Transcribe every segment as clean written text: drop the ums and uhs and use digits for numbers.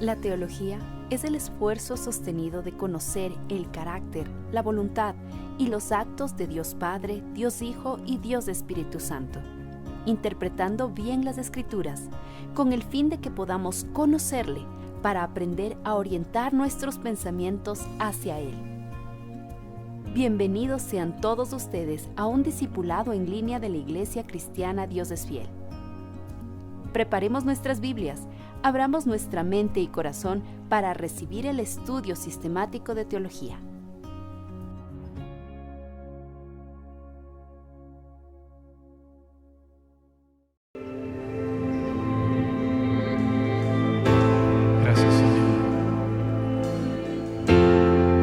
La teología es el esfuerzo sostenido de conocer el carácter, la voluntad y los actos de Dios Padre, Dios Hijo y Dios Espíritu Santo, interpretando bien las Escrituras, con el fin de que podamos conocerle para aprender a orientar nuestros pensamientos hacia Él. Bienvenidos sean todos ustedes a un discipulado en línea de la Iglesia Cristiana Dios es Fiel. Preparemos nuestras Biblias, abramos nuestra mente y corazón para recibir el estudio sistemático de teología. Gracias, Señor.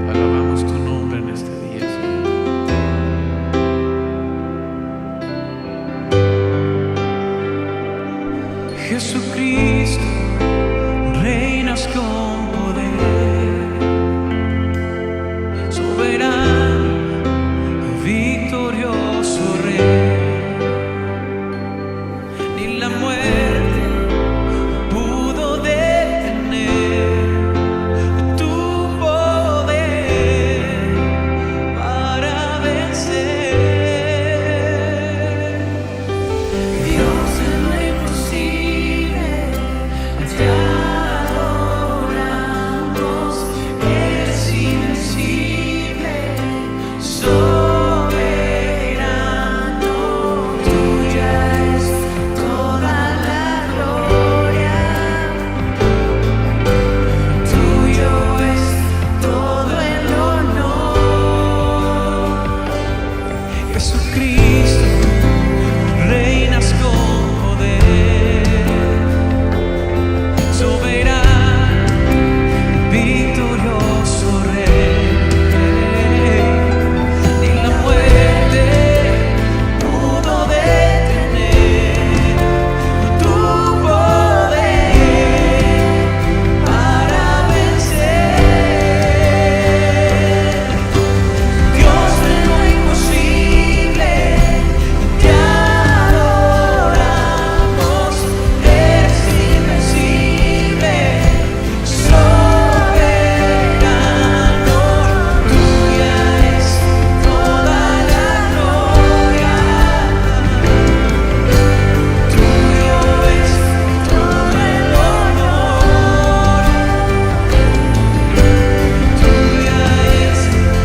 Alabamos tu nombre en este día, Señor. Jesucristo, reinas con poder, soberano, victorioso Rey. Ni la muerte pudo detener tu poder para vencer. Dios en lo imposible, te adoramos, eres invencible, soberano, tuya es toda la gloria, tuyo es todo el honor. Jesucristo, reinas con poder, soberano, victorioso Rey. Ni la muerte pudo detener tu poder para vencer. Dios de lo imposible, te adoramos, eres invencible, soberano, tuya es toda la gloria, tuyo es todo el honor, tuya es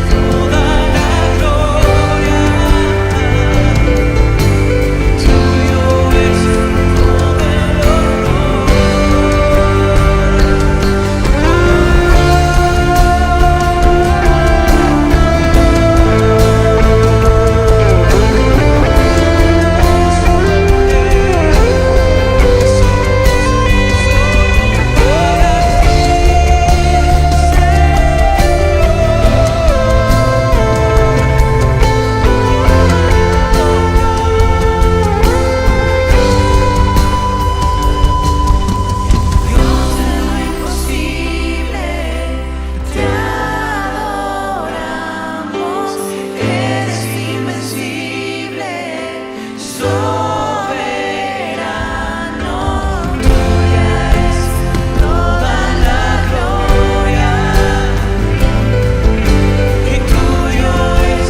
toda la gloria, tuyo es todo el Dios de lo imposible, te adoramos, eres invencible, soberano, tuya es toda la gloria, y tuyo es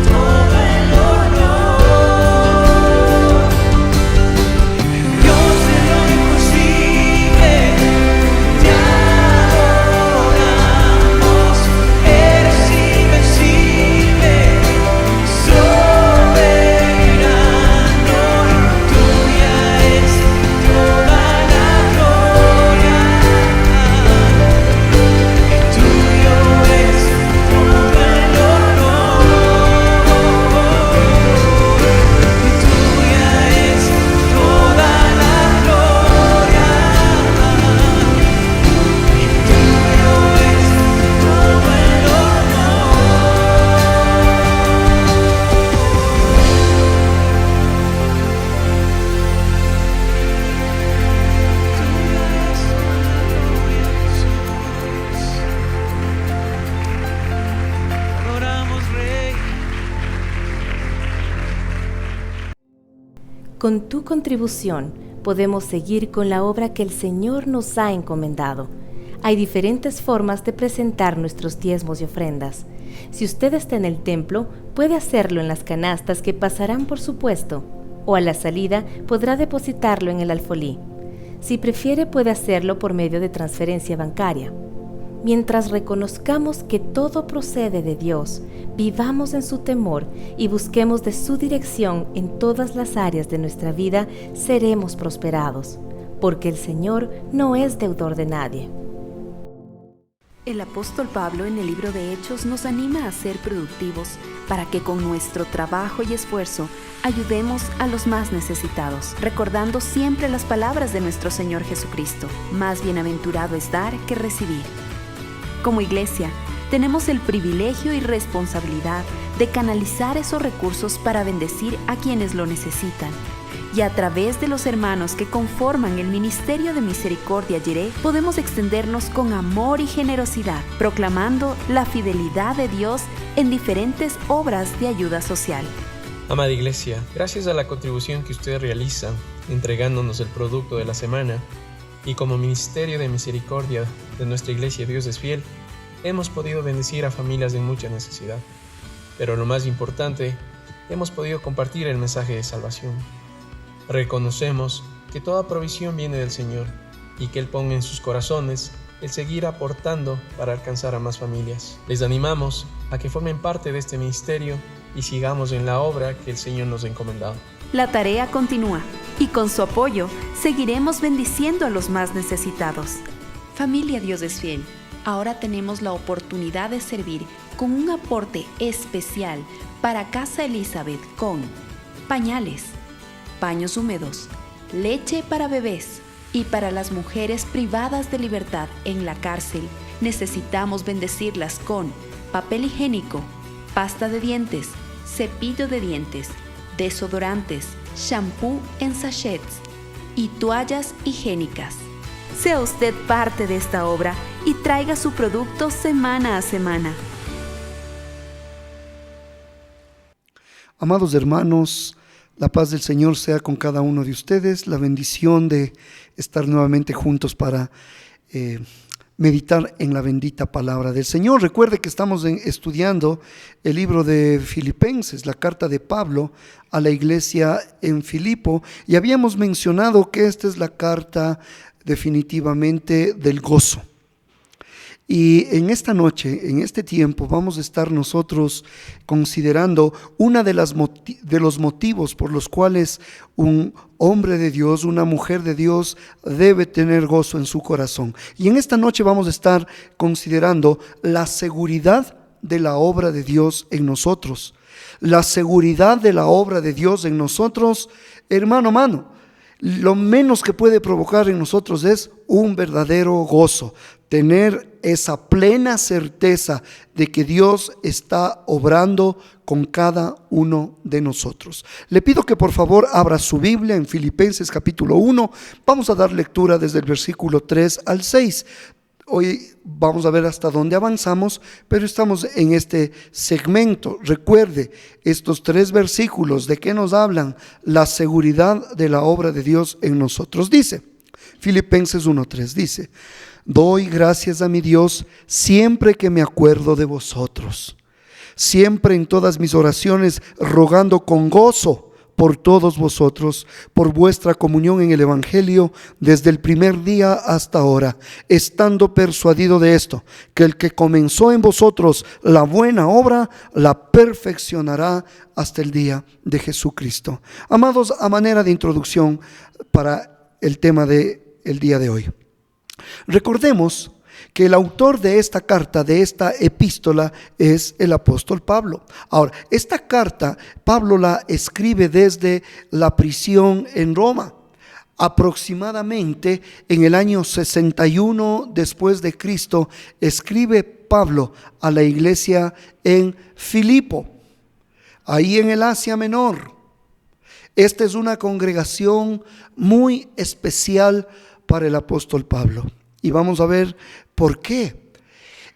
todo el honor. Dios de lo imposible, te adoramos, eres invencible, soberano, tuya es toda la gloria, tuyo es todo el honor, tuya es toda la gloria, tuyo es todo el honor. Adoramos, Rey. Con tu contribución podemos seguir con la obra que el Señor nos ha encomendado. Hay diferentes formas de presentar nuestros diezmos y ofrendas. Si usted está en el templo, puede hacerlo en las canastas que pasarán por su puesto, o a la salida podrá depositarlo en el alfolí. Si prefiere, puede hacerlo por medio de transferencia bancaria. Mientras reconozcamos que todo procede de Dios, vivamos en su temor y busquemos de su dirección en todas las áreas de nuestra vida, seremos prosperados, porque el Señor no es deudor de nadie. El apóstol Pablo en el libro de Hechos nos anima a ser productivos para que con nuestro trabajo y esfuerzo ayudemos a los más necesitados, recordando siempre las palabras de nuestro Señor Jesucristo: más bienaventurado es dar que recibir. Como iglesia, tenemos el privilegio y responsabilidad de canalizar esos recursos para bendecir a quienes lo necesitan. Y a través de los hermanos que conforman el Ministerio de Misericordia Jireh, podemos extendernos con amor y generosidad, proclamando la fidelidad de Dios en diferentes obras de ayuda social. Amada Iglesia, gracias a la contribución que usted realiza, entregándonos el producto de la semana, y como Ministerio de Misericordia de nuestra Iglesia Dios es Fiel, hemos podido bendecir a familias en mucha necesidad. Pero lo más importante, hemos podido compartir el mensaje de salvación. Reconocemos que toda provisión viene del Señor y que Él ponga en sus corazones el seguir aportando para alcanzar a más familias. Les animamos a que formen parte de este ministerio y sigamos en la obra que el Señor nos ha encomendado. La tarea continúa y con su apoyo seguiremos bendiciendo a los más necesitados. Familia Dios es Fiel, ahora tenemos la oportunidad de servir con un aporte especial para Casa Elizabeth con pañales, paños húmedos, leche para bebés y para las mujeres privadas de libertad en la cárcel. Necesitamos bendecirlas con papel higiénico, pasta de dientes, cepillo de dientes, desodorantes, shampoo en sachets y toallas higiénicas. Sea usted parte de esta obra y traiga su producto semana a semana. Amados hermanos, la paz del Señor sea con cada uno de ustedes, la bendición de estar nuevamente juntos para meditar en la bendita palabra del Señor. Recuerde que estamos estudiando el libro de Filipenses, la carta de Pablo a la iglesia en Filipo, y habíamos mencionado que esta es la carta definitivamente del gozo. Y en esta noche, en este tiempo, vamos a estar nosotros considerando una de los motivos por los cuales un hombre de Dios, una mujer de Dios debe tener gozo en su corazón. Y en esta noche vamos a estar considerando la seguridad de la obra de Dios en nosotros. La seguridad de la obra de Dios en nosotros, hermano, lo menos que puede provocar en nosotros es un verdadero gozo. Tener esa plena certeza de que Dios está obrando con cada uno de nosotros. Le pido que por favor abra su Biblia en Filipenses capítulo 1. Vamos a dar lectura desde el versículo 3 al 6. Hoy vamos a ver hasta dónde avanzamos, pero estamos en este segmento. Recuerde, estos 3 versículos, ¿de qué nos hablan? La seguridad de la obra de Dios en nosotros. Dice, Filipenses 1:3 dice: doy gracias a mi Dios siempre que me acuerdo de vosotros, siempre en todas mis oraciones rogando con gozo por todos vosotros, por vuestra comunión en el Evangelio desde el primer día hasta ahora, estando persuadido de esto, que el que comenzó en vosotros la buena obra, la perfeccionará hasta el día de Jesucristo. Amados, a manera de introducción para el tema del día de hoy, recordemos que el autor de esta carta, de esta epístola, es el apóstol Pablo. Ahora, esta carta Pablo la escribe desde la prisión en Roma. Aproximadamente en el año 61 después de Cristo, escribe Pablo a la iglesia en Filipo, ahí en el Asia Menor. Esta es una congregación muy especial para el apóstol Pablo. Y vamos a ver por qué.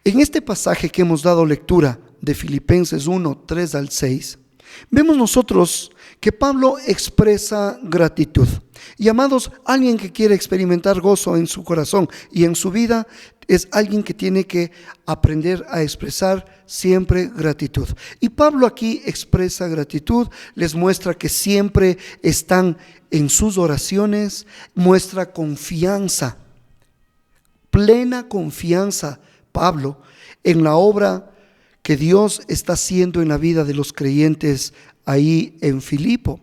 En este pasaje que hemos dado lectura de Filipenses 1, 3 al 6, vemos nosotros que Pablo expresa gratitud. Y amados, alguien que quiere experimentar gozo en su corazón y en su vida es alguien que tiene que aprender a expresar siempre gratitud. Y Pablo aquí expresa gratitud, les muestra que siempre están en sus oraciones, muestra confianza, plena confianza, Pablo, en la obra que Dios está haciendo en la vida de los creyentes ahí en Filipo.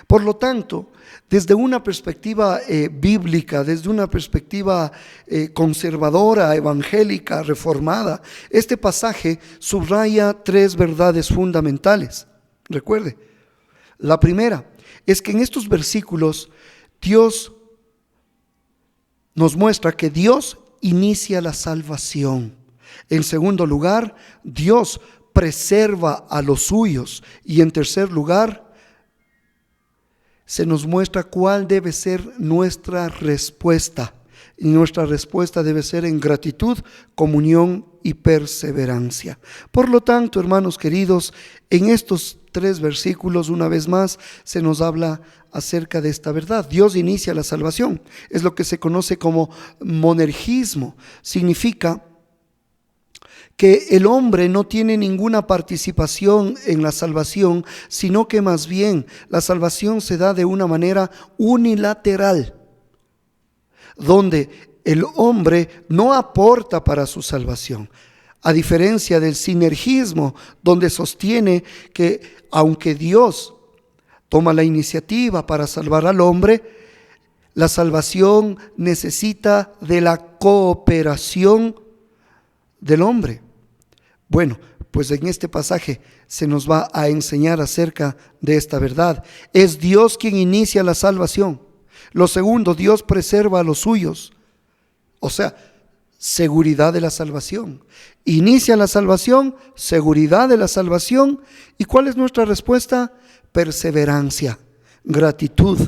Por lo tanto, desde una perspectiva bíblica, desde una perspectiva conservadora, evangélica, reformada, este pasaje subraya 3 verdades fundamentales. Recuerde, la primera es que en estos versículos Dios nos muestra que Dios inicia la salvación. En segundo lugar, Dios preserva a los suyos. Y en tercer lugar, se nos muestra cuál debe ser nuestra respuesta. Y nuestra respuesta debe ser en gratitud, comunión y perseverancia. Por lo tanto, hermanos queridos, en estos 3 versículos, una vez más, se nos habla acerca de esta verdad. Dios inicia la salvación. Es lo que se conoce como monergismo. Significa que el hombre no tiene ninguna participación en la salvación, sino que más bien la salvación se da de una manera unilateral, donde el hombre no aporta para su salvación, a diferencia del sinergismo, donde sostiene que aunque Dios toma la iniciativa para salvar al hombre, la salvación necesita de la cooperación del hombre. Bueno, pues en este pasaje se nos va a enseñar acerca de esta verdad. Es Dios quien inicia la salvación. Lo segundo, Dios preserva a los suyos. O sea, seguridad de la salvación. Inicia la salvación, seguridad de la salvación. ¿Y cuál es nuestra respuesta? Perseverancia, gratitud,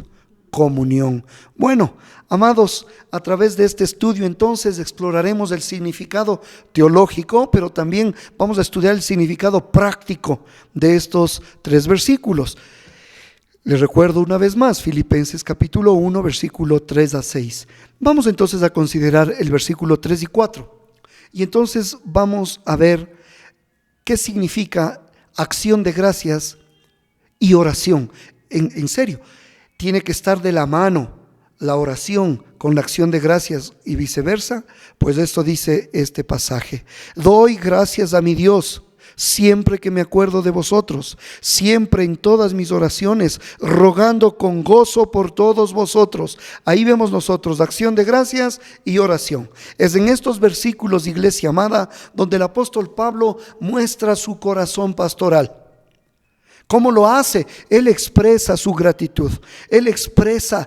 comunión. Bueno, amados, a través de este estudio entonces exploraremos el significado teológico, pero también vamos a estudiar el significado práctico de estos 3 versículos. Les recuerdo una vez más, Filipenses capítulo 1, versículo 3 a 6. Vamos entonces a considerar el versículo 3 y 4. Y entonces vamos a ver qué significa acción de gracias y oración. En serio, tiene que estar de la mano la oración con la acción de gracias y viceversa. Pues esto dice este pasaje: doy gracias a mi Dios siempre que me acuerdo de vosotros, siempre en todas mis oraciones, rogando con gozo por todos vosotros. Ahí vemos nosotros acción de gracias y oración. Es en estos versículos, iglesia amada, donde el apóstol Pablo muestra su corazón pastoral. ¿Cómo lo hace? Él expresa su gratitud. Él expresa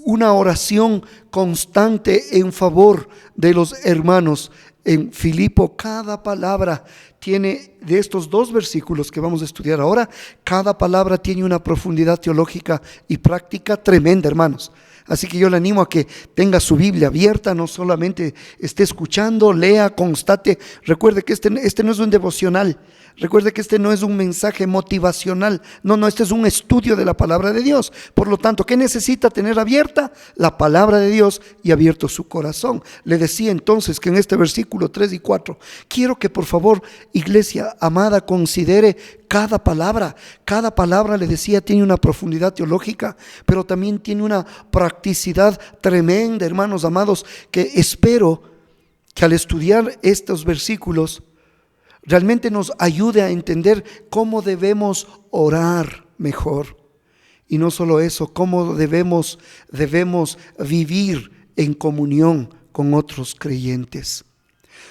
una oración constante en favor de los hermanos en Filipo. Cada palabra tiene, de estos 2 versículos que vamos a estudiar ahora, cada palabra tiene una profundidad teológica y práctica tremenda, hermanos. Así que yo le animo a que tenga su Biblia abierta, no solamente esté escuchando, lea, constate. Recuerde que este no es un devocional. Recuerde que este no es un mensaje motivacional. No, este es un estudio de la palabra de Dios. Por lo tanto, ¿qué necesita tener abierta? La palabra de Dios y abierto su corazón. Le decía entonces que en este versículo 3 y 4, quiero que por favor, iglesia amada, considere cada palabra. Cada palabra, le decía, tiene una profundidad teológica, pero también tiene una practicidad tremenda, hermanos amados, que espero que al estudiar estos versículos realmente nos ayude a entender cómo debemos orar mejor. Y no solo eso, cómo debemos vivir en comunión con otros creyentes.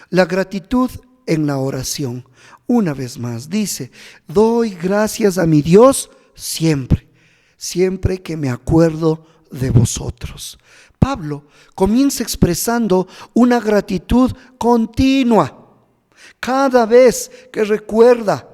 La gratitud en la oración. Una vez más, dice: doy gracias a mi Dios siempre que me acuerdo de vosotros. Pablo comienza expresando una gratitud continua. Cada vez que recuerda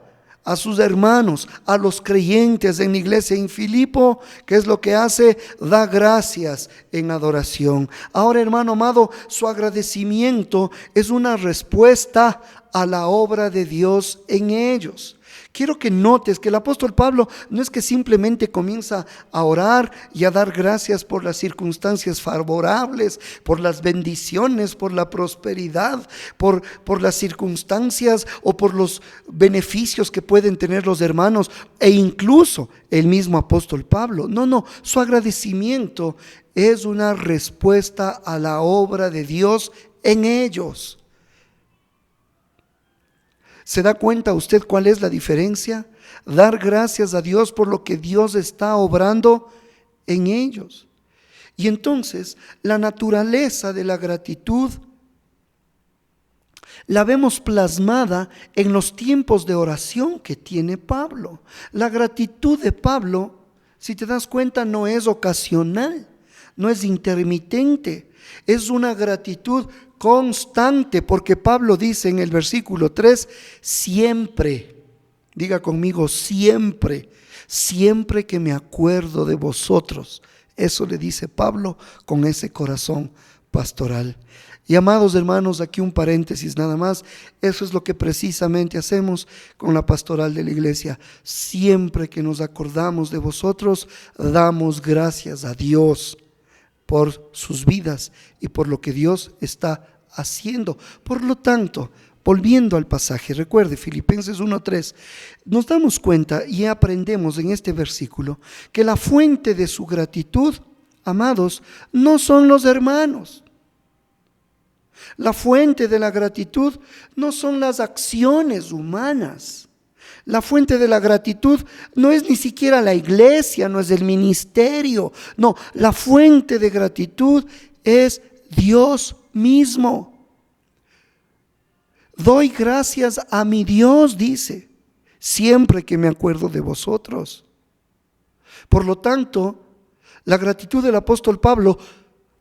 a sus hermanos, a los creyentes en la iglesia en Filipo, ¿qué es lo que hace? Da gracias en adoración. Ahora, hermano amado, su agradecimiento es una respuesta a la obra de Dios en ellos. quiero que notes que el apóstol Pablo no es que simplemente comienza a orar y a dar gracias por las circunstancias favorables, por las bendiciones, por la prosperidad, por las circunstancias o por los beneficios que pueden tener los hermanos e incluso el mismo apóstol Pablo. No, su agradecimiento es una respuesta a la obra de Dios en ellos. ¿Se da cuenta usted cuál es la diferencia? Dar gracias a Dios por lo que Dios está obrando en ellos. Y entonces la naturaleza de la gratitud la vemos plasmada en los tiempos de oración que tiene Pablo. La gratitud de Pablo, si te das cuenta, no es ocasional, no es intermitente, es una gratitud constante, porque Pablo dice en el versículo 3, siempre, diga conmigo, siempre que me acuerdo de vosotros. Eso le dice Pablo con ese corazón pastoral. Y amados hermanos, aquí un paréntesis nada más, eso es lo que precisamente hacemos con la pastoral de la iglesia. Siempre que nos acordamos de vosotros, damos gracias a Dios por sus vidas y por lo que Dios está haciendo. Por lo tanto, volviendo al pasaje, recuerde Filipenses 1:3, nos damos cuenta y aprendemos en este versículo que la fuente de su gratitud, amados, no son los hermanos. La fuente de la gratitud no son las acciones humanas. La fuente de la gratitud no es ni siquiera la iglesia, no es el ministerio. No, la fuente de gratitud es Dios mismo. Doy gracias a mi Dios, dice, siempre que me acuerdo de vosotros. Por lo tanto, la gratitud del apóstol Pablo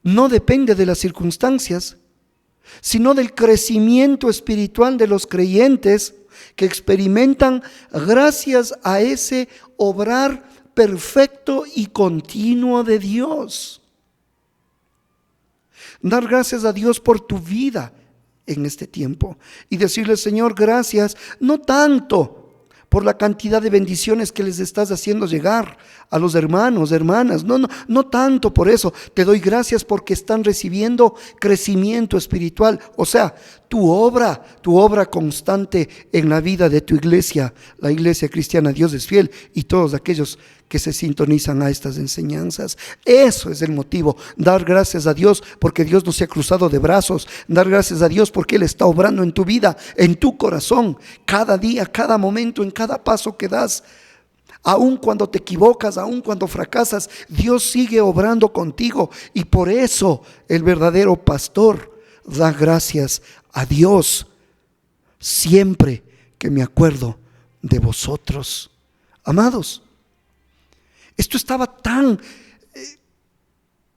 no depende de las circunstancias, sino del crecimiento espiritual de los creyentes que experimentan gracias a ese obrar perfecto y continuo de Dios. Dar gracias a Dios por tu vida en este tiempo y decirle, Señor, gracias, no tanto por la cantidad de bendiciones que les estás haciendo llegar a los hermanos, hermanas, no tanto por eso, te doy gracias porque están recibiendo crecimiento espiritual, o sea, tu obra constante en la vida de tu iglesia, la iglesia cristiana Dios es fiel, y todos aquellos que se sintonizan a estas enseñanzas. Eso es el motivo, dar gracias a Dios porque Dios no se ha cruzado de brazos, dar gracias a Dios porque Él está obrando en tu vida, en tu corazón, cada día, cada momento, en cada paso que das. Aun cuando te equivocas, aun cuando fracasas, Dios sigue obrando contigo, y por eso el verdadero pastor da gracias a Dios siempre que me acuerdo de vosotros. Amados, esto estaba tan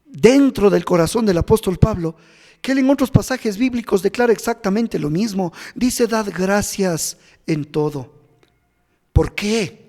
dentro del corazón del apóstol Pablo que él en otros pasajes bíblicos declara exactamente lo mismo. Dice, dad gracias en todo. ¿Por qué?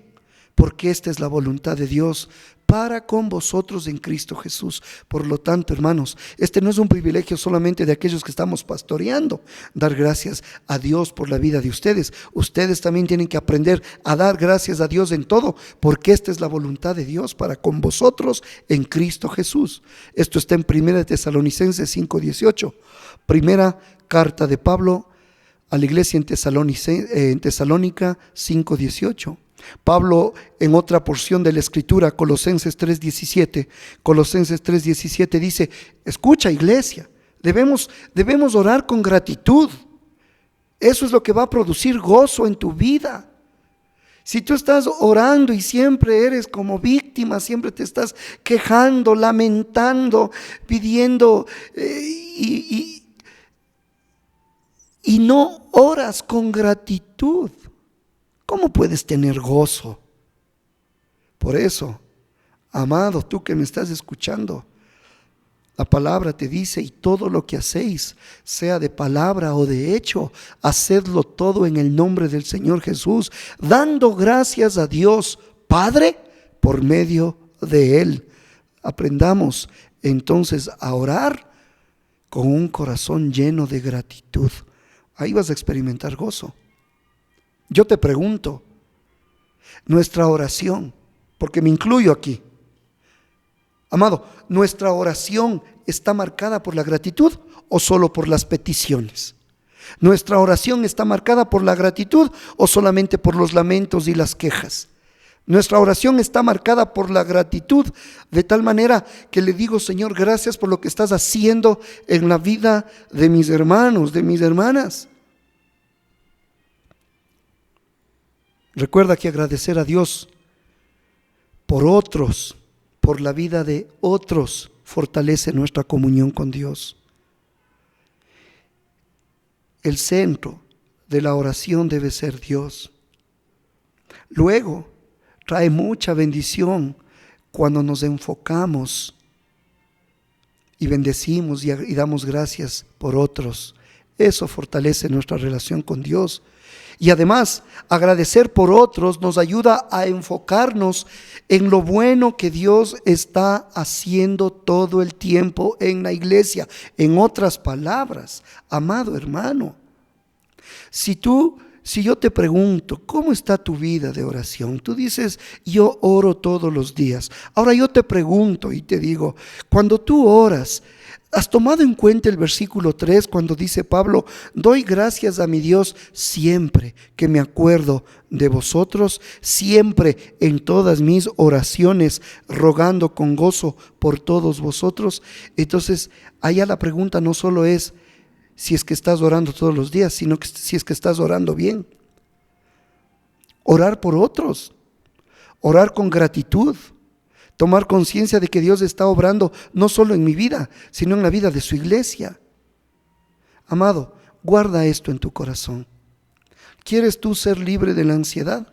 Porque esta es la voluntad de Dios para con vosotros en Cristo Jesús. Por lo tanto, hermanos, este no es un privilegio solamente de aquellos que estamos pastoreando, dar gracias a Dios por la vida de ustedes. Ustedes también tienen que aprender a dar gracias a Dios en todo, porque esta es la voluntad de Dios para con vosotros en Cristo Jesús. Esto está en 1 Tesalonicenses 5:18, primera carta de Pablo a la iglesia en Tesalónica 5:18. Pablo, en otra porción de la escritura, Colosenses 3:17 dice, escucha iglesia, debemos orar con gratitud. Eso es lo que va a producir gozo en tu vida. Si tú estás orando y siempre eres como víctima, siempre te estás quejando, lamentando, pidiendo y no oras con gratitud, ¿cómo puedes tener gozo? Por eso, amado, tú que me estás escuchando, la palabra te dice, y todo lo que hacéis, sea de palabra o de hecho, hacedlo todo en el nombre del Señor Jesús, dando gracias a Dios Padre por medio de Él. Aprendamos entonces a orar con un corazón lleno de gratitud. Ahí vas a experimentar gozo. Yo te pregunto, nuestra oración, porque me incluyo aquí. Amado, ¿nuestra oración está marcada por la gratitud o solo por las peticiones? ¿Nuestra oración está marcada por la gratitud o solamente por los lamentos y las quejas? Nuestra oración está marcada por la gratitud, de tal manera que le digo, Señor, gracias por lo que estás haciendo en la vida de mis hermanos, de mis hermanas. Recuerda que agradecer a Dios por otros, por la vida de otros, fortalece nuestra comunión con Dios. El centro de la oración debe ser Dios. Luego, trae mucha bendición cuando nos enfocamos y bendecimos y damos gracias por otros. Eso fortalece nuestra relación con Dios. Y además, agradecer por otros nos ayuda a enfocarnos en lo bueno que Dios está haciendo todo el tiempo en la iglesia. En otras palabras, amado hermano, si yo te pregunto, ¿cómo está tu vida de oración? Tú dices, yo oro todos los días. Ahora yo te pregunto y te digo, cuando tú oras, ¿has tomado en cuenta el versículo 3 cuando dice Pablo, doy gracias a mi Dios siempre que me acuerdo de vosotros, siempre en todas mis oraciones, rogando con gozo por todos vosotros? Entonces, allá la pregunta no solo es si es que estás orando todos los días, sino que si es que estás orando bien. Orar por otros, orar con gratitud, tomar conciencia de que Dios está obrando no solo en mi vida, sino en la vida de su iglesia. Amado, guarda esto en tu corazón. ¿Quieres tú ser libre de la ansiedad?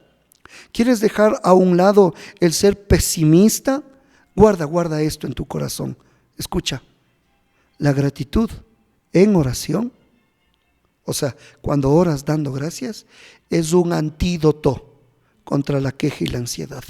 ¿Quieres dejar a un lado el ser pesimista? Guarda esto en tu corazón. Escucha, la gratitud en oración, o sea, cuando oras dando gracias, es un antídoto contra la queja y la ansiedad.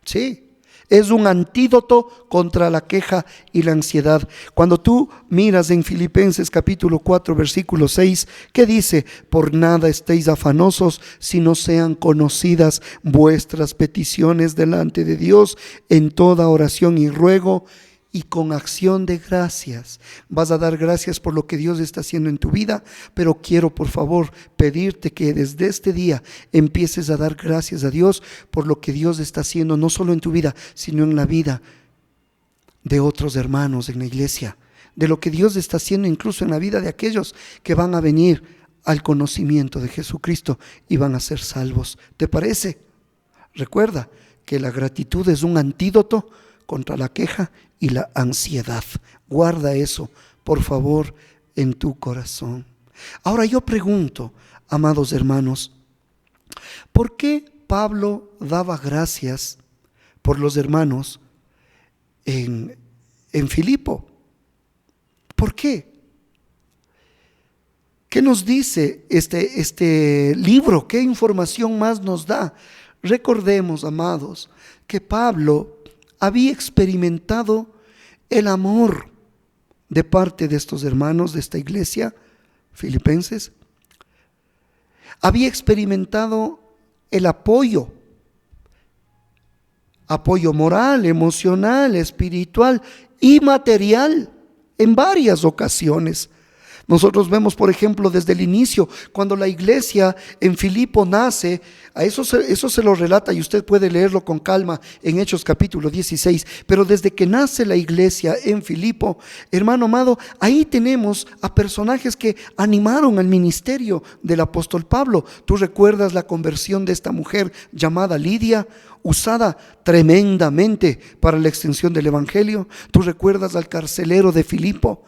Sí. Es un antídoto contra la queja y la ansiedad. Cuando tú miras en Filipenses capítulo 4 versículo 6, ¿qué dice? Por nada estéis afanosos, si no sean conocidas vuestras peticiones delante de Dios en toda oración y ruego y con acción de gracias. Vas a dar gracias por lo que Dios está haciendo en tu vida, pero quiero por favor pedirte que desde este día empieces a dar gracias a Dios por lo que Dios está haciendo no solo en tu vida, sino en la vida de otros hermanos en la iglesia, de lo que Dios está haciendo incluso en la vida de aquellos que van a venir al conocimiento de Jesucristo y van a ser salvos. ¿Te parece? Recuerda que la gratitud es un antídoto contra la queja y la ansiedad. Guarda eso, por favor, en tu corazón. Ahora yo pregunto, amados hermanos, ¿por qué Pablo daba gracias por los hermanos en Filipo? ¿Por qué? ¿Qué nos dice este libro? ¿Qué información más nos da? Recordemos, amados, que Pablo había experimentado el amor de parte de estos hermanos de esta iglesia filipenses. Había experimentado el apoyo moral, emocional, espiritual y material en varias ocasiones. Nosotros vemos, por ejemplo, desde el inicio, cuando la iglesia en Filipo nace, a eso se lo relata y usted puede leerlo con calma en Hechos capítulo 16, pero desde que nace la iglesia en Filipo, hermano amado, ahí tenemos a personajes que animaron al ministerio del apóstol Pablo. Tú recuerdas la conversión de esta mujer llamada Lidia, usada tremendamente para la extensión del evangelio. Tú recuerdas al carcelero de Filipo,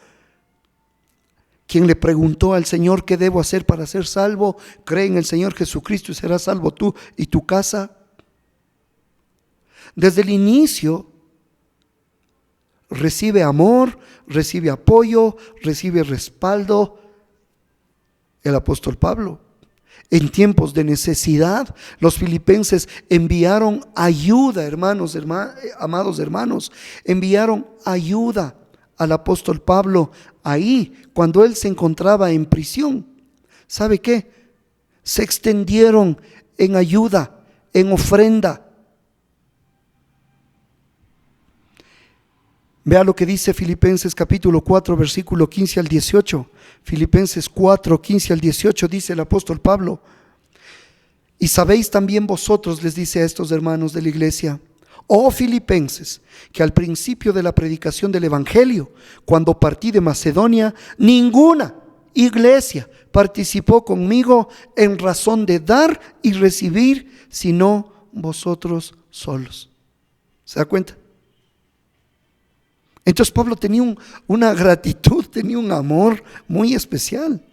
quien le preguntó al Señor, ¿qué debo hacer para ser salvo? Cree en el Señor Jesucristo y serás salvo tú y tu casa. Desde el inicio recibe amor, recibe apoyo, recibe respaldo el apóstol Pablo. En tiempos de necesidad, los filipenses enviaron ayuda, amados hermanos, enviaron ayuda al apóstol Pablo ahí cuando él se encontraba en prisión. ¿Sabe qué? Se extendieron en ayuda en ofrenda. Vea lo que dice Filipenses capítulo 4, versículo 15 al 18. Filipenses 4, 15 al 18 dice el apóstol Pablo: y sabéis también vosotros, les dice a estos hermanos de la iglesia, oh filipenses, que al principio de la predicación del evangelio, cuando partí de Macedonia, ninguna iglesia participó conmigo en razón de dar y recibir, sino vosotros solos. ¿Se da cuenta? Entonces Pablo tenía una gratitud, tenía un amor muy especial.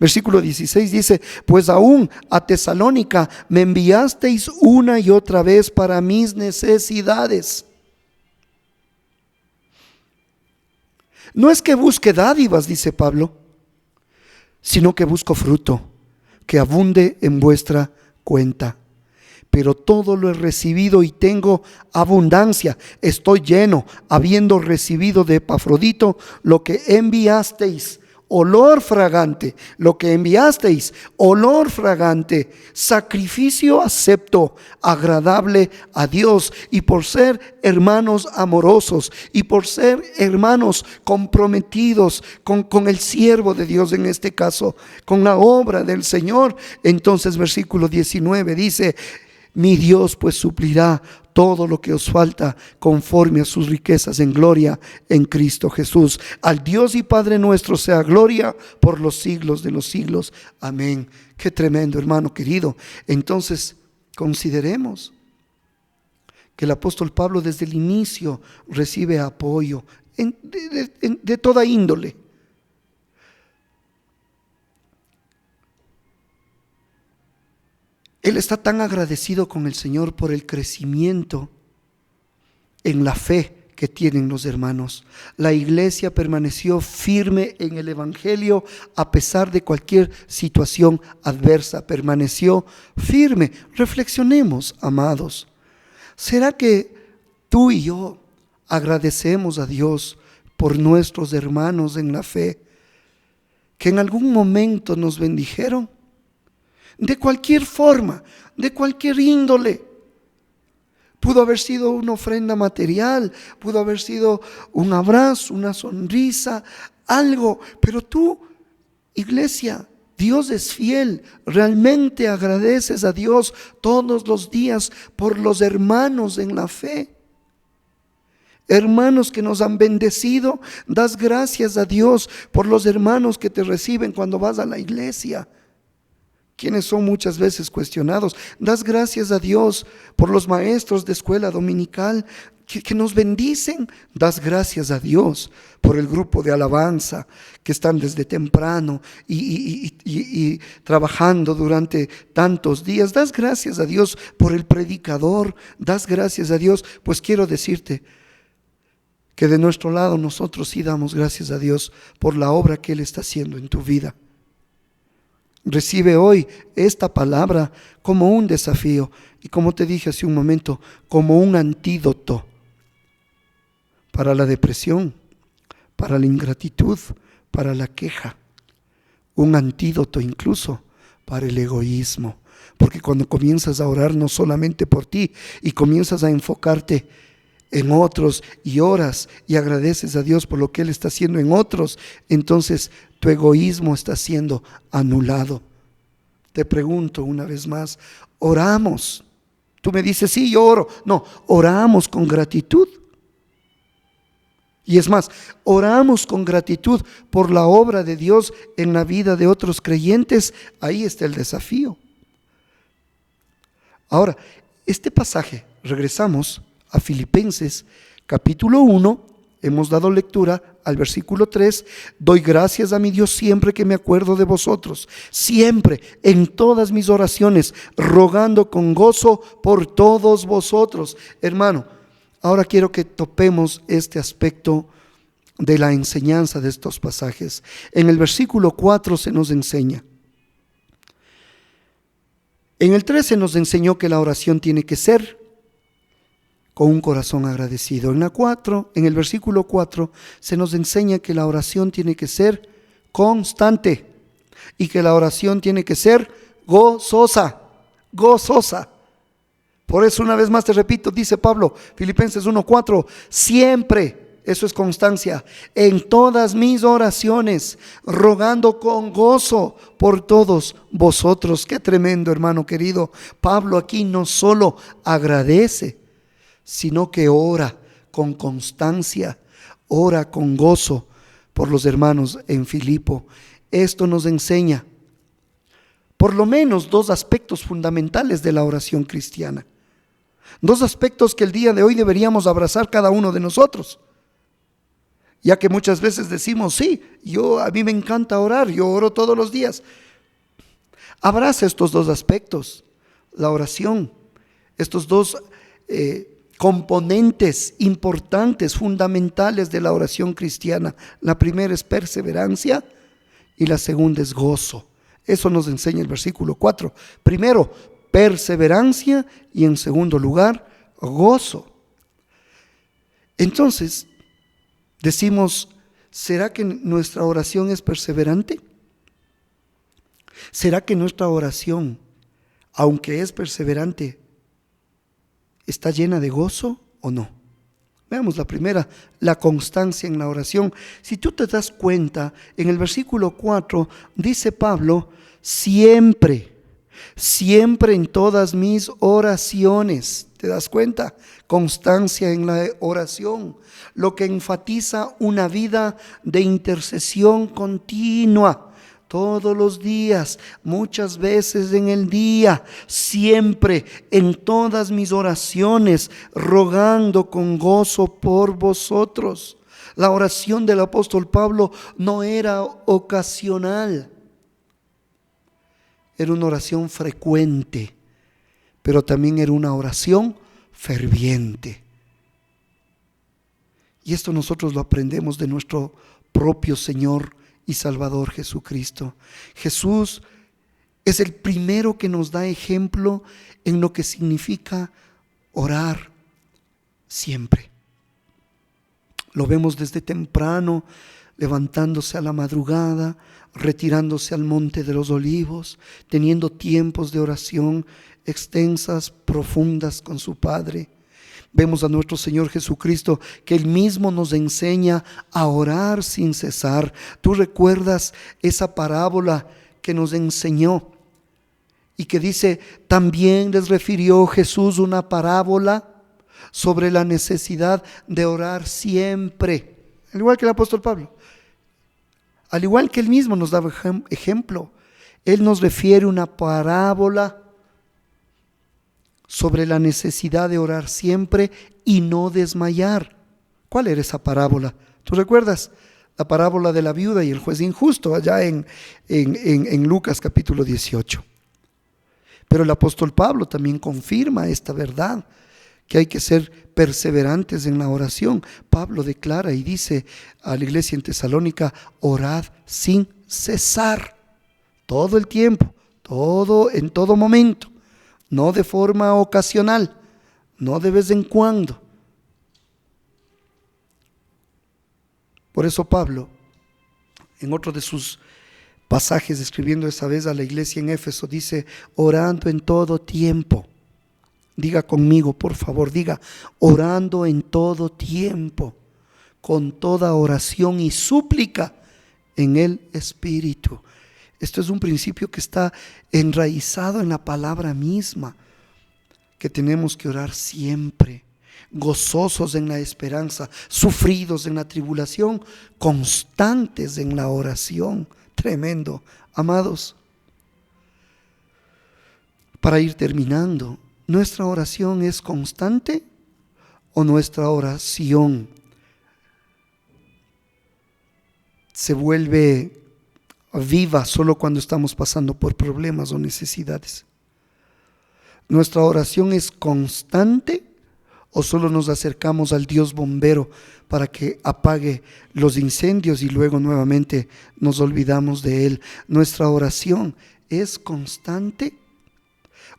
Versículo 16 dice: pues aún a Tesalónica me enviasteis una y otra vez para mis necesidades. No es que busque dádivas, dice Pablo, sino que busco fruto, que abunde en vuestra cuenta. Pero todo lo he recibido y tengo abundancia. Estoy lleno, habiendo recibido de Epafrodito lo que enviasteis, olor fragante, lo que enviasteis, olor fragante, sacrificio acepto, agradable a Dios. Y por ser hermanos amorosos y por ser hermanos comprometidos con el siervo de Dios, en este caso, con la obra del Señor, entonces versículo 19 dice: mi Dios pues suplirá todo lo que os falta conforme a sus riquezas en gloria en Cristo Jesús. Al Dios y Padre nuestro sea gloria por los siglos de los siglos. Amén. Qué tremendo, hermano querido. Entonces, consideremos que el apóstol Pablo desde el inicio recibe apoyo de toda índole. Él está tan agradecido con el Señor por el crecimiento en la fe que tienen los hermanos. La iglesia permaneció firme en el evangelio a pesar de cualquier situación adversa. Permaneció firme. Reflexionemos, amados. ¿Será que tú y yo agradecemos a Dios por nuestros hermanos en la fe que en algún momento nos bendijeron? De cualquier forma, de cualquier índole. Pudo haber sido una ofrenda material, pudo haber sido un abrazo, una sonrisa, algo. Pero tú, iglesia, Dios es fiel. Realmente agradeces a Dios todos los días por los hermanos en la fe. Hermanos que nos han bendecido, das gracias a Dios por los hermanos que te reciben cuando vas a la iglesia, quienes son muchas veces cuestionados. Das gracias a Dios por los maestros de escuela dominical que nos bendicen. Das gracias a Dios por el grupo de alabanza que están desde temprano y trabajando durante tantos días. Das gracias a Dios por el predicador. Das gracias a Dios. Pues quiero decirte que de nuestro lado nosotros sí damos gracias a Dios por la obra que Él está haciendo en tu vida. Recibe hoy esta palabra como un desafío y, como te dije hace un momento, como un antídoto para la depresión, para la ingratitud, para la queja, un antídoto incluso para el egoísmo. Porque cuando comienzas a orar no solamente por ti y comienzas a enfocarte en otros y oras y agradeces a Dios por lo que Él está haciendo en otros, entonces tu egoísmo está siendo anulado. Te pregunto una vez más, ¿oramos? Tú me dices, sí, yo oro. No, oramos con gratitud. Y es más, oramos con gratitud por la obra de Dios en la vida de otros creyentes. Ahí está el desafío. Ahora, este pasaje, regresamos a Filipenses capítulo 1, hemos dado lectura al versículo 3. Doy gracias a mi Dios siempre que me acuerdo de vosotros, siempre en todas mis oraciones, rogando con gozo por todos vosotros. Hermano, ahora quiero que topemos este aspecto de la enseñanza de estos pasajes. En el versículo 4 se nos enseña. En el 3 se nos enseñó que la oración tiene que ser con un corazón agradecido. En el versículo 4 se nos enseña que la oración tiene que ser constante y que la oración tiene que ser gozosa, gozosa. Por eso una vez más te repito, dice Pablo, Filipenses 1:4, siempre, eso es constancia, en todas mis oraciones, rogando con gozo por todos vosotros. Qué tremendo, hermano querido. Pablo aquí no solo agradece, sino que ora con constancia, ora con gozo por los hermanos en Filipo. Esto nos enseña por lo menos dos aspectos fundamentales de la oración cristiana. Dos aspectos que el día de hoy deberíamos abrazar cada uno de nosotros. Ya que muchas veces decimos, sí, a mí me encanta orar, yo oro todos los días. Abraza estos dos aspectos, la oración, estos dos componentes importantes, fundamentales de la oración cristiana. La primera es perseverancia y la segunda es gozo. Eso nos enseña el versículo 4. Primero, perseverancia y en segundo lugar, gozo. Entonces, decimos, ¿será que nuestra oración es perseverante? ¿Será que nuestra oración, aunque es perseverante, está llena de gozo o no? Veamos la primera, la constancia en la oración. Si tú te das cuenta, en el versículo 4 dice Pablo, siempre en todas mis oraciones. ¿Te das cuenta? Constancia en la oración, lo que enfatiza una vida de intercesión continua. Todos los días, muchas veces en el día, siempre en todas mis oraciones, rogando con gozo por vosotros. La oración del apóstol Pablo no era ocasional, era una oración frecuente, pero también era una oración ferviente. Y esto nosotros lo aprendemos de nuestro propio Señor y Salvador Jesucristo. Jesús es el primero que nos da ejemplo en lo que significa orar siempre. Lo vemos desde temprano, levantándose a la madrugada, retirándose al monte de los olivos, teniendo tiempos de oración extensas, profundas con su Padre. Vemos a nuestro Señor Jesucristo que Él mismo nos enseña a orar sin cesar. ¿Tú recuerdas esa parábola que nos enseñó? Y que dice, también les refirió Jesús una parábola sobre la necesidad de orar siempre. Al igual que el apóstol Pablo. Al igual que Él mismo nos daba ejemplo. Él nos refiere una parábola sobre la necesidad de orar siempre y no desmayar. ¿Cuál era esa parábola? ¿Tú recuerdas? La parábola de la viuda y el juez injusto, allá en Lucas capítulo 18. Pero el apóstol Pablo también confirma esta verdad, que hay que ser perseverantes en la oración. Pablo declara y dice a la iglesia en Tesalónica, orad sin cesar, todo el tiempo, en todo momento. No de forma ocasional, no de vez en cuando. Por eso Pablo, en otro de sus pasajes, escribiendo esa vez a la iglesia en Éfeso, dice, orando en todo tiempo. Diga conmigo, por favor, diga, orando en todo tiempo, con toda oración y súplica en el Espíritu. Esto es un principio que está enraizado en la palabra misma, que tenemos que orar siempre, gozosos en la esperanza, sufridos en la tribulación, constantes en la oración. Tremendo, amados. Para ir terminando, ¿nuestra oración es constante o nuestra oración se vuelve viva solo cuando estamos pasando por problemas o necesidades? ¿Nuestra oración es constante o solo nos acercamos al Dios bombero para que apague los incendios y luego nuevamente nos olvidamos de Él? ¿Nuestra oración es constante?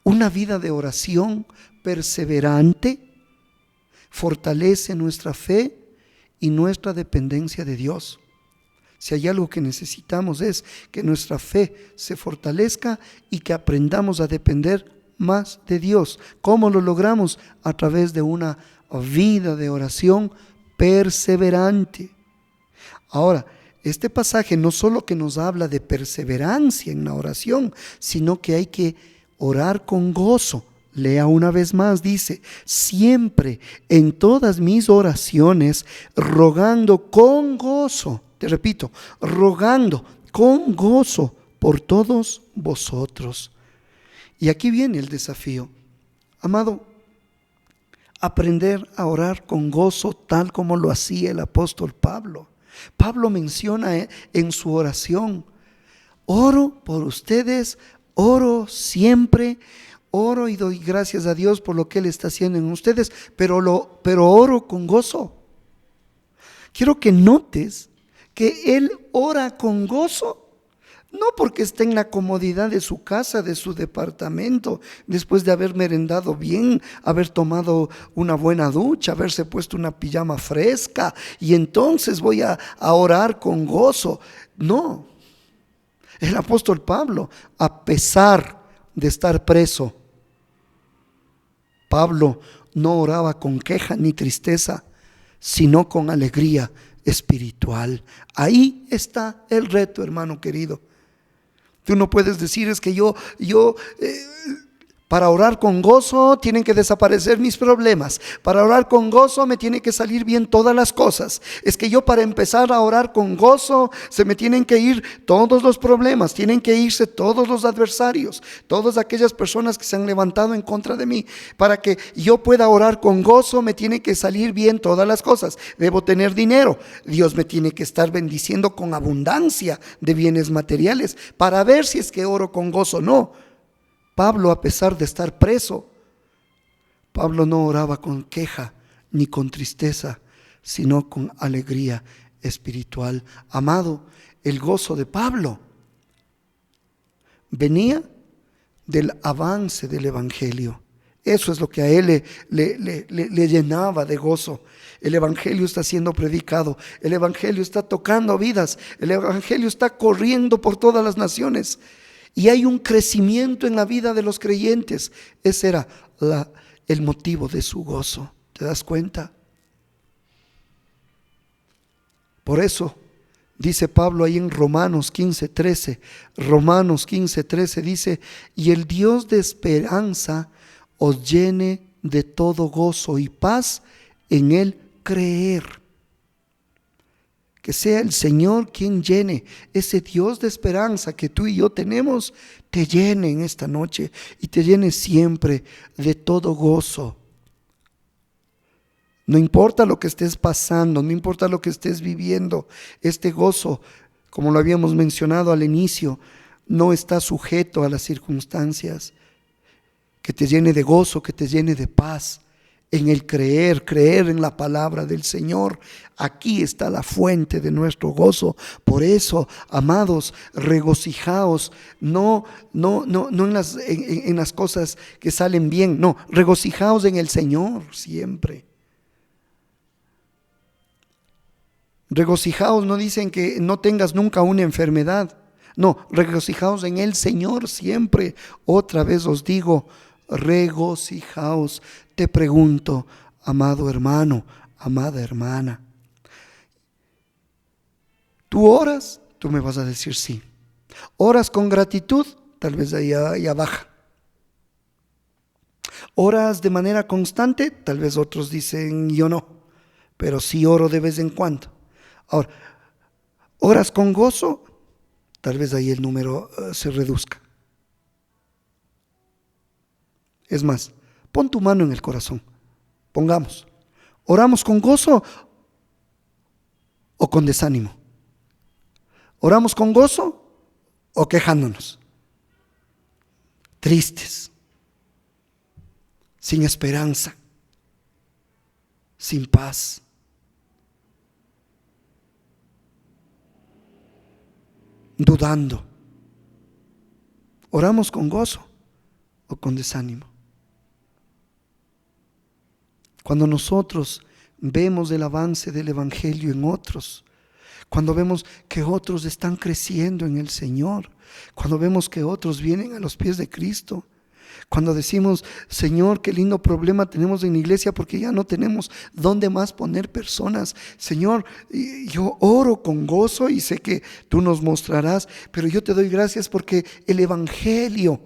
Una vida de oración perseverante fortalece nuestra fe y nuestra dependencia de Dios. Si hay algo que necesitamos es que nuestra fe se fortalezca y que aprendamos a depender más de Dios. ¿Cómo lo logramos? A través de una vida de oración perseverante. Ahora, este pasaje no solo que nos habla de perseverancia en la oración, sino que hay que orar con gozo. Lea una vez más, dice: siempre en todas mis oraciones, rogando con gozo. Te repito, rogando con gozo por todos vosotros. Y aquí viene el desafío. Amado, aprender a orar con gozo tal como lo hacía el apóstol Pablo. Pablo menciona en su oración: oro por ustedes, oro siempre, oro y doy gracias a Dios por lo que Él está haciendo en ustedes, pero oro con gozo. Quiero que notes que Él ora con gozo. No porque esté en la comodidad de su casa, de su departamento, después de haber merendado bien, haber tomado una buena ducha, haberse puesto una pijama fresca, y entonces voy a orar con gozo. No, el apóstol Pablo, a pesar de estar preso, Pablo no oraba con queja ni tristeza, sino con alegría espiritual. Ahí está el reto, hermano querido. Tú no puedes decir: es que para orar con gozo tienen que desaparecer mis problemas. Para orar con gozo me tienen que salir bien todas las cosas. Es que yo, para empezar a orar con gozo, se me tienen que ir todos los problemas, tienen que irse todos los adversarios, todas aquellas personas que se han levantado en contra de mí. Para que yo pueda orar con gozo me tienen que salir bien todas las cosas. Debo tener dinero. Dios me tiene que estar bendiciendo con abundancia de bienes materiales para ver si es que oro con gozo o no. Pablo, a pesar de estar preso, Pablo no oraba con queja ni con tristeza, sino con alegría espiritual. Amado, el gozo de Pablo venía del avance del evangelio. Eso es lo que a él le llenaba de gozo. El evangelio está siendo predicado, el evangelio está tocando vidas, el evangelio está corriendo por todas las naciones. Y hay un crecimiento en la vida de los creyentes. Ese era el motivo de su gozo. ¿Te das cuenta? Por eso dice Pablo ahí en Romanos 15:13. Romanos 15:13 dice: y el Dios de esperanza os llene de todo gozo y paz en el creer. Que sea el Señor quien llene, ese Dios de esperanza que tú y yo tenemos, te llene en esta noche y te llene siempre de todo gozo. No importa lo que estés pasando, no importa lo que estés viviendo, este gozo, como lo habíamos mencionado al inicio, no está sujeto a las circunstancias. Que te llene de gozo, que te llene de paz. En el creer en la palabra del Señor. Aquí está la fuente de nuestro gozo. Por eso, amados, regocijaos, no en las cosas que salen bien, no, regocijaos en el Señor siempre. Regocijaos no dicen que no tengas nunca una enfermedad, no, regocijaos en el Señor siempre. Otra vez os digo, regocijaos. Te pregunto, amado hermano, amada hermana, ¿tú oras? Tú me vas a decir sí. ¿Oras con gratitud? Tal vez ahí baja. ¿Oras de manera constante? Tal vez otros dicen yo no, pero sí oro de vez en cuando. Ahora, ¿oras con gozo? Tal vez ahí el número se reduzca. Es más, pon tu mano en el corazón. Pongamos, ¿oramos con gozo o con desánimo? ¿Oramos con gozo o quejándonos? Tristes, sin esperanza, sin paz. Dudando. ¿Oramos con gozo o con desánimo? Cuando nosotros vemos el avance del evangelio en otros, cuando vemos que otros están creciendo en el Señor, cuando vemos que otros vienen a los pies de Cristo, Cuando decimos, Señor, qué lindo problema tenemos en la iglesia porque ya no tenemos dónde más poner personas. Señor, yo oro con gozo y sé que tú nos mostrarás, pero yo te doy gracias porque el Evangelio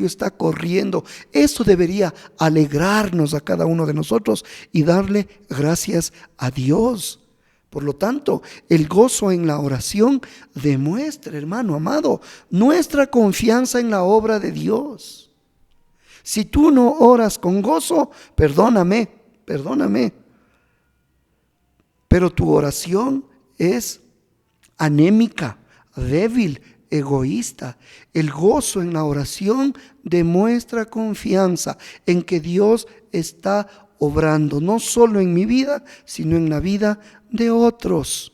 está corriendo. Eso debería alegrarnos a cada uno de nosotros y darle gracias a Dios. Por lo tanto, el gozo en la oración demuestra, hermano amado, nuestra confianza en la obra de Dios. Si tú no oras con gozo, perdóname, pero tu oración es anémica, débil, egoísta. El gozo en la oración demuestra confianza en que Dios está obrando, no solo en mi vida, sino en la vida de otros.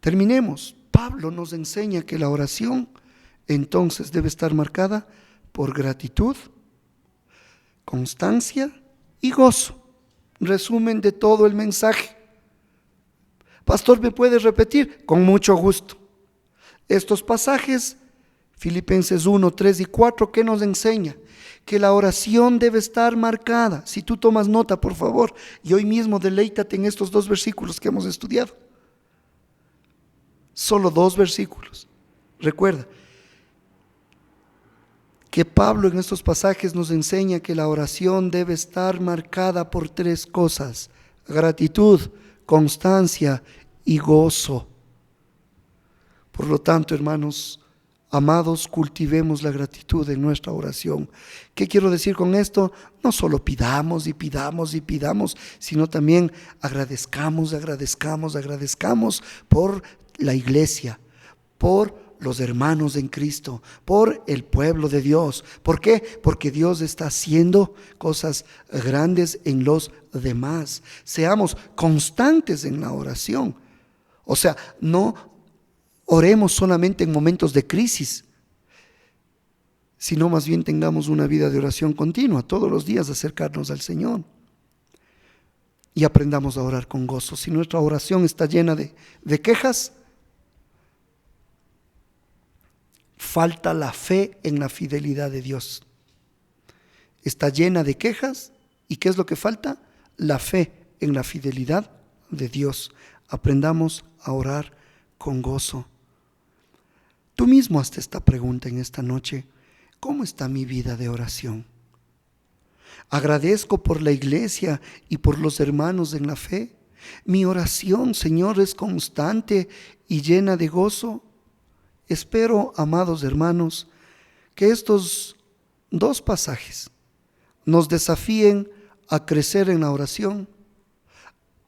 Terminemos. Pablo nos enseña que la oración entonces debe estar marcada por gratitud, constancia y gozo. Resumen de todo el mensaje. Pastor, ¿me puedes repetir? Con mucho gusto. Estos pasajes, Filipenses 1, 3 y 4, ¿qué nos enseña? Que la oración debe estar marcada. Si tú tomas nota, por favor, y hoy mismo deleítate en estos 2 versículos que hemos estudiado. Solo 2 versículos. Recuerda que Pablo en estos pasajes nos enseña que la oración debe estar marcada por 3 cosas: gratitud, constancia y gozo. Por lo tanto, hermanos amados, cultivemos la gratitud en nuestra oración. ¿Qué quiero decir con esto? No solo pidamos, sino también agradezcamos por la iglesia, por los hermanos en Cristo, por el pueblo de Dios. ¿Por qué? Porque Dios está haciendo cosas grandes en los demás. Seamos constantes en la oración. O sea, no oremos solamente en momentos de crisis, sino más bien tengamos una vida de oración continua, todos los días acercarnos al Señor. Y aprendamos a orar con gozo. Si nuestra oración está llena de quejas, falta la fe en la fidelidad de Dios. Está llena de quejas, ¿y qué es lo que falta? La fe en la fidelidad de Dios. Aprendamos a orar con gozo. Tú mismo hazte esta pregunta en esta noche: ¿cómo está mi vida de oración? ¿Agradezco por la iglesia y por los hermanos en la fe? ¿Mi oración, Señor, es constante y llena de gozo? Espero, amados hermanos, que estos 2 pasajes nos desafíen a crecer en la oración,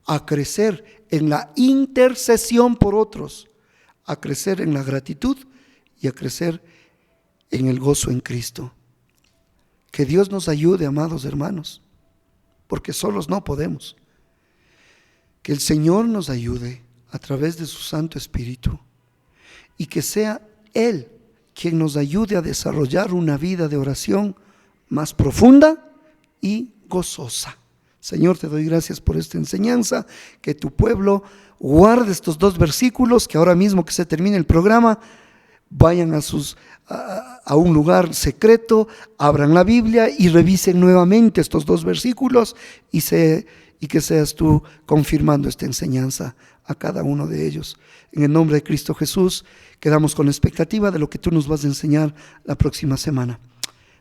a crecer en la intercesión por otros, a crecer en la gratitud y a crecer en el gozo en Cristo. Que Dios nos ayude, amados hermanos, porque solos no podemos. Que el Señor nos ayude a través de su Santo Espíritu y que sea Él quien nos ayude a desarrollar una vida de oración más profunda y gozosa. Señor, te doy gracias por esta enseñanza, que tu pueblo guarde estos 2 versículos, que ahora mismo que se termine el programa, vayan a un lugar secreto, abran la Biblia y revisen nuevamente estos 2 versículos y que seas tú confirmando esta enseñanza a cada uno de ellos. En el nombre de Cristo Jesús, quedamos con la expectativa de lo que tú nos vas a enseñar la próxima semana.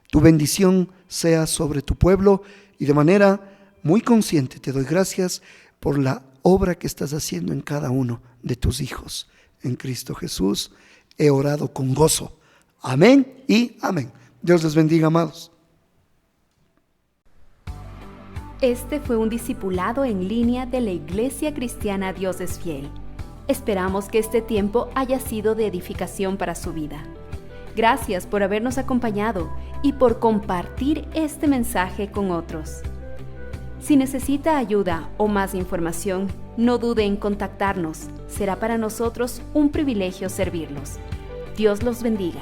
Tu bendición sea sobre tu pueblo y de manera muy consciente te doy gracias por la obra que estás haciendo en cada uno de tus hijos. En Cristo Jesús he orado con gozo. Amén y amén. Dios les bendiga, amados. Este fue un discipulado en línea de la Iglesia Cristiana Dios es Fiel. Esperamos que este tiempo haya sido de edificación para su vida. Gracias por habernos acompañado y por compartir este mensaje con otros. Si necesita ayuda o más información, no dude en contactarnos. Será para nosotros un privilegio servirlos. Dios los bendiga.